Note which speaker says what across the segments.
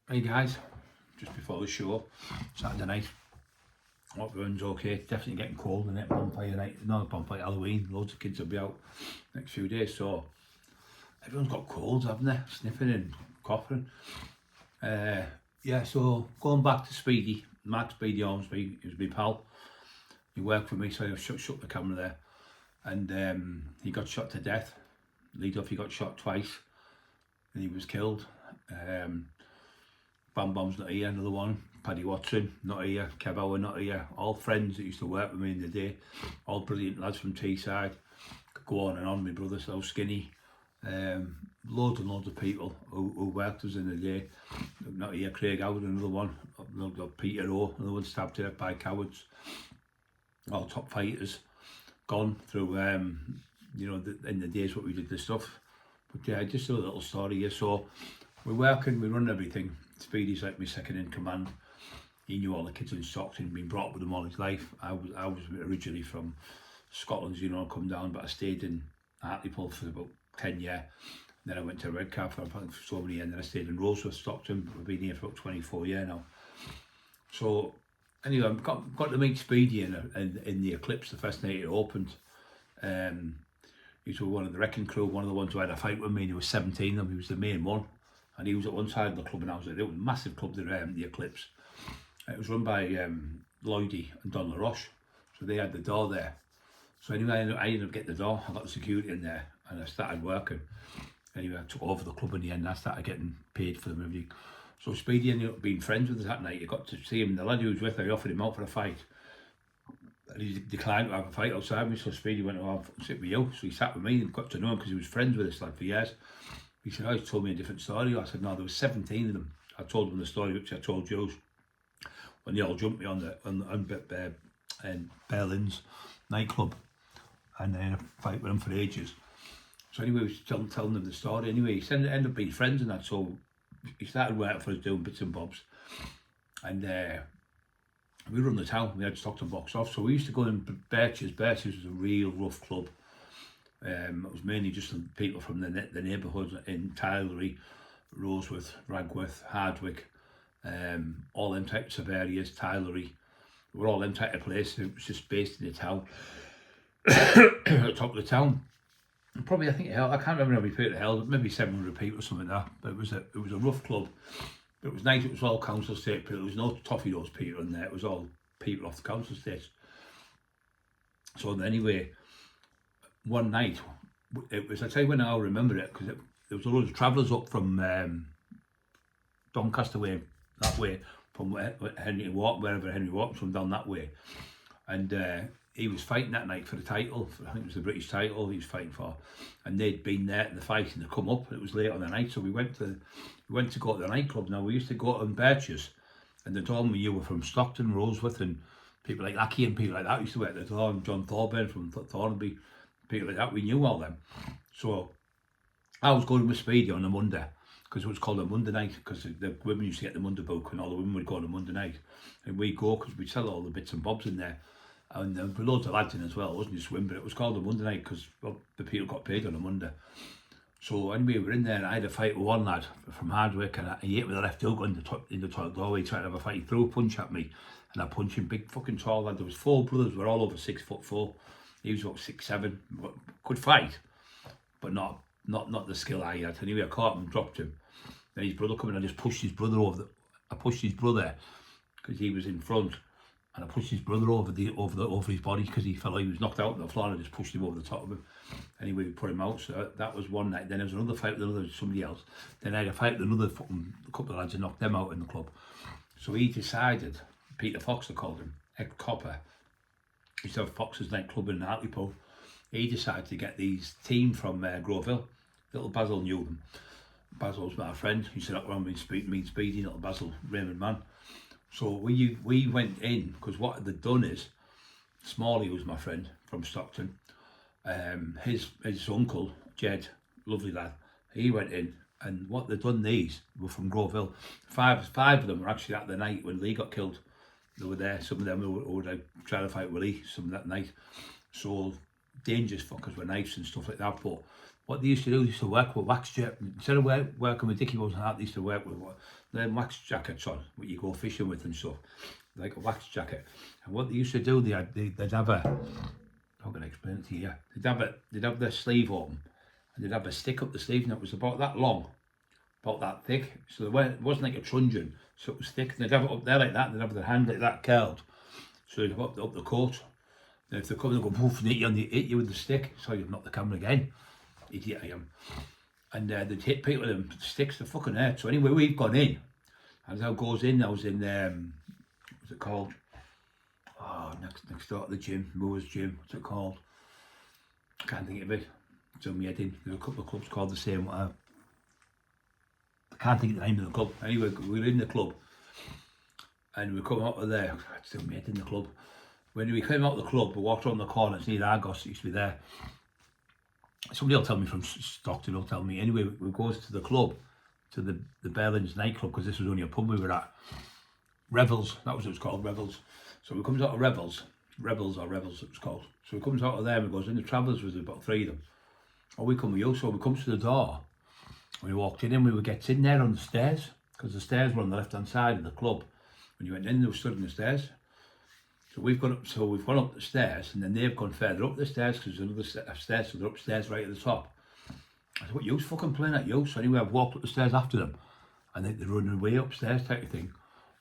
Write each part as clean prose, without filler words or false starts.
Speaker 1: Hey guys, just before the show, Saturday night, hope everyone's okay. Definitely getting cold in it. Bonfire night, another bonfire Halloween. Loads of kids will be out next few days, so everyone's got colds, haven't they? Sniffing and coughing. Yeah, so going back to Speedy, Max Speedy Ormsby, he was my pal. He worked for me, so I shut the camera there. And he got shot to death. Lee Duffy got shot twice, and he was killed. Bam Bam's not here, another one. Paddy Watson, not here. Kev Howard, not here. All friends that used to work with me in the day. All brilliant lads from Teesside. Could go on and on, my brother so skinny. Loads and loads of people who worked with us in the day. Not here. Craig Howard, another one. Peter O, another one stabbed to death by cowards. All top fighters. Gone through, in the days what we did this stuff. But yeah, just a little story here. So we're working, we run everything. Speedy's like my second in command. He knew all the kids in Stockton, been brought up with them all his life. I was originally from Scotland, come down, but I stayed in Hartlepool for about 10 years. Then I went to Redcar for so many years, and then I stayed in Roseworth, Stockton. We've been here for about 24 years now. So anyway, I've got to meet Speedy in the Eclipse the first night it opened. He was one of the wrecking crew, one of the ones who had a fight with me, and he was 17 of them. He was the main one. And he was at one side of the club and I was at the other. It was a massive club, the Eclipse. It was run by Lloydie and Don LaRoche. So they had the door there. So anyway, I ended up getting the door. I got the security in there and I started working. Anyway, I took over the club in the end. I started getting paid for them and everything. So Speedy ended up being friends with us that night. You got to see him. The lad who was with him, I offered him out for a fight. And he declined to have a fight outside me. So Speedy went, "Oh, I'll sit with you." So he sat with me and got to know him because he was friends with this lad for years. He said, "Oh, he's told me a different story." I said, "No, there was 17 of them." I told them the story which I told you when they all jumped me on Berlin's nightclub, and then I fight with them for ages. So anyway, we was telling them the story. Anyway, he ended up being friends and that. So he started working for us doing bits and bobs, and we run the town. We had Stockton box off, so we used to go in Birches. Birches was a real rough club. It was mainly just people from the neighbourhoods in Tylery, Roseworth, Ragworth, Hardwick, all them types of areas, Tylery. We're all them type of places. It was just based in the town, at the top of the town. And probably, I think it held, I can't remember how many people it held, maybe 700 people or something like that. But it was a rough club. But it was nice. It was all council estate people. There was no Toffee Rose people in there. It was all people off the council estates. So anyway, one night, it was, I tell you when I'll remember it, because there was a load of travellers up from Doncaster way, that way, from Henry Wharton, wherever Henry Wharton's from, down that way. And he was fighting that night for the title, I think it was the British title he was fighting for, and they'd been there at the fight and they come up, and it was late on the night, so we went to go to the nightclub. Now we used to go to Birches, and they told me you were from Stockton, Roseworth, and people like Aki and people like that used to work there, John Thorburn from Thornaby, people like that, we knew all them. So I was going with Speedy on a Monday, because it was called a Monday night, because the women used to get the Monday book and all the women would go on a Monday night, and we'd go because we'd sell all the bits and bobs in there, and there were loads of lads in as well. It wasn't just women, but it was called a Monday night because the people got paid on a Monday. So anyway, we were in there and I had a fight with one lad from Hardwick, and he hit with a left hook in the toilet doorway trying to have a fight. He threw a punch at me and I punched him, big fucking tall lad. There was 4 brothers, we're all over 6'4". He was about 6'7", could fight, but not the skill I had. Anyway, I caught him and dropped him. Then his brother come in, I just pushed his brother over. I pushed his brother because he was in front, and I pushed his brother over his body because he felt like he was knocked out on the floor, and I just pushed him over the top of him. Anyway, we put him out. So that was one night. Then there was another fight with somebody else. Then I had a fight with another couple of lads and knocked them out in the club. So he decided, Peter Fox they called him, ex-copper, he used to have Fox's nightclub in Hartlepool. He decided to get these team from Groveville. Little Basil knew them. Basil's my friend. He said, "I'm mean Speedy, little Basil, Raymond man." So we went in, because what they'd done is, Smalley was my friend from Stockton. His uncle, Jed, lovely lad, he went in, and what they'd done, these were from Groveville. Five of them were actually at the night when Lee got killed. They were there. Some of them were trying to fight with Lee some of that night. So dangerous fuckers with knives and stuff like that, but what they used to do, they used to work with wax jacket. Instead of working with dicky bows and that, they used to work with them wax jackets on, what you go fishing with and stuff, like a wax jacket. And what they used to do, they'd have a, how can I explain it to you? They'd have their sleeve open, and they'd have a stick up the sleeve, and it was about that long, about that thick. So it wasn't like a truncheon, so it was thick. And they'd have it up there like that, and they'd have their hand like that curled. So they'd have up the coat. And if they come and go poof and hit you with the stick, so you've knocked the camera again. Idiot I am. And they'd hit people with them sticks to fucking hurt. So anyway, we've gone in. And as I goes in, I was in, what's it called? Oh, next door to the gym, Moore's Gym, what's it called? I can't think of it. It's on my head in. There's a couple of clubs called the same. I can't think of the name of the club. Anyway, we were in the club. And we come out of there. It's on my head in the club. When we came out of the club, we walked around the corner, it's near Argos, it used to be there. Somebody will tell me from Stockton, will tell me. Anyway, we goes to the club, to the Berlin's nightclub, because this was only a pub we were at. Revels, that was what it was called, Revels. So we comes out of Revels it was called. So we comes out of there and we goes in the Travellers, was about 3 of them. Oh, we come with you, so we comes to the door. When we walked in, we gets in there on the stairs, because the stairs were on the left-hand side of the club. When you went in, they were stood on the stairs. So we've gone up the stairs, and then they've gone further up the stairs, because there's another set of stairs, so they're upstairs right at the top. I said, what, you fucking playing at you? So anyway, I've walked up the stairs after them, and they're running away upstairs type of thing.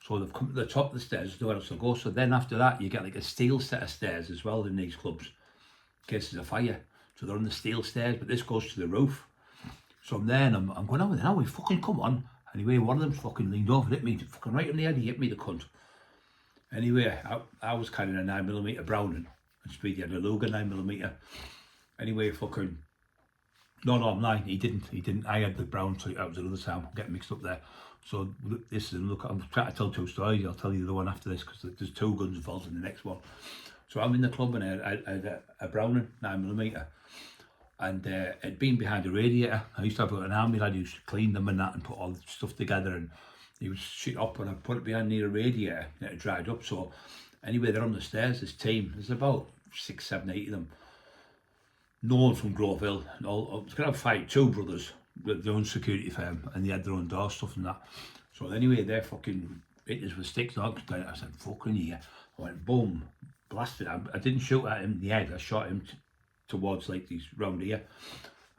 Speaker 1: So they've come to the top of the stairs, there's nowhere else to go. So then after that, you get like a steel set of stairs as well in these clubs, in case there's a fire. So they're on the steel stairs, but this goes to the roof. So I'm there, and I'm going, oh, now we fucking come on. Anyway, one of them fucking leaned over, hit me fucking right in the head, he hit me, the cunt. Anyway, I was carrying a 9mm Browning, and Speedy had a Luger 9mm. Anyway, fucking, no, I'm lying, he didn't, I had the Brown, so that was another time, getting mixed up there. So this is, look, I'm trying to tell 2 stories, I'll tell you the one after this, because there's 2 guns involved in the next one. So I'm in the club, and I had a Browning 9mm, and it'd been behind a radiator. I used to have an army lad who used to clean them and that, and put all the stuff together, and he was shit up, and I put it behind near a radiator, and it dried up. So anyway, they're on the stairs, this team, there's about 6, 7, 8 of them, no one from Grove Hill. It's going to fight 2 brothers with their own security firm, and they had their own door stuff and that. So anyway, they're fucking hit us with sticks. I said, fucking yeah. I went boom, blasted. I didn't shoot at him in the head, I shot him towards like these round here,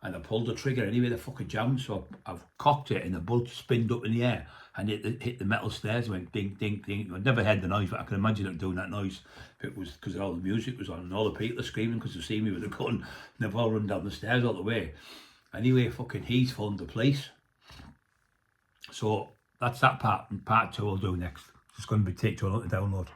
Speaker 1: and I pulled the trigger. Anyway, the fucking jammed, so I've cocked it, and the bullet spinned up in the air, and it hit the metal stairs, went ding, ding, ding. I'd never heard the noise, but I can imagine it doing that noise if it was because all the music was on, and all the people are screaming because they see me with a gun, and they've all run down the stairs all the way. Anyway, fucking he's phoned the police. So that's that part, and part 2 I'll do next. It's going to be take 2 to download.